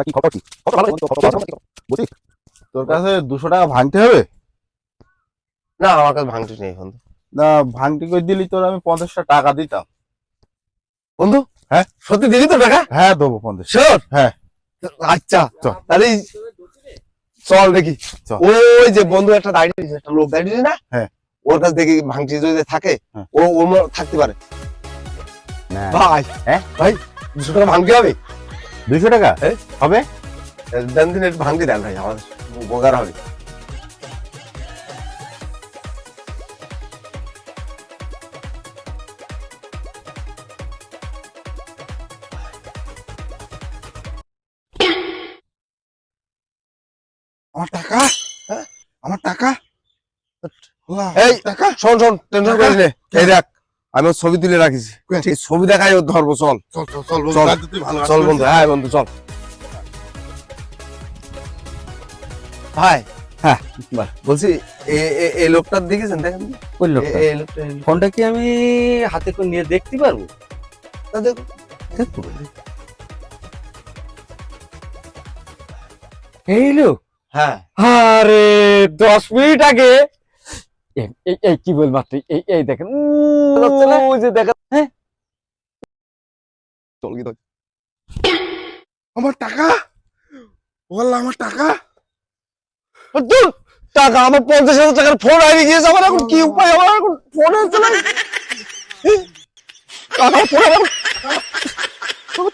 কি খবর কি? কত ভালো বুঝি? তোর কাছে 200 টাকা ভাঙতে হবে? না আমার কাছে ভাঙটি নেই বন্ধু। না ভাঙটি করে দিলি তোর আমি 50টা টাকা দিতাম। বন্ধু হ্যাঁ সত্যি দিবি তো টাকা? হ্যাঁ দেবো 50। শিওর? হ্যাঁ আচ্ছা চল। তাহলে চল দেখি। চল। ওই যে বন্ধু একটা দাঁড়িয়ে দিয়েছে, একটা লোক দাঁড়িয়ে দিয়েছে না? হ্যাঁ। ওর কাছে দেখি ভাঙটি যদি থাকে হ্যাঁ। ও ওর মধ্যে থাকতে পারে। না ভাই হ্যাঁ ভাই 200 টাকা ভাঙতে হবে। 200 টাকা হ্যাঁ। হবে? দেন দিন একটু ভাঙতে দেন ভাই, আমাদের উপকার হবে। আমার টাকা, হ্যাঁ? আমার টাকা আল্লাহ, এই টাকা শোন শোন, টেনশন করিস না। এই দেখ আমি ওর ছবি তুলে রাখিছি, কই? ঠিক ছবি দেখাই ওর ধরবো। চল চল চল চল বন্ধু, চল। তাহলে তুই ভালো চল বন্ধু। হ্যাঁ বন্ধু চল। ভাই হ্যাঁ বলছি এই লোকটা দেখেছেন? দেখেন ওই লোকটা এই লোকটা ফোনটা কি আমি হাতে করে নিয়ে দেখতে পারবো? দেখো। দেখবো। এই লোক? হ্যাঁ আরে 10 মিনিট আগে এই কি বল মাত্র এই দেখেন যাচ্ছে না? ওই যে দেখেন। হ্যাঁ চল কি আমার টাকা বললাম, আমার টাকা দূর টাকা আমার 50,000 টাকার ফোন হারিয়ে গিয়েছে। আমার এখন কি উপায়? আমার এখন ফোন হচ্ছে না। টাকা ফোন আমার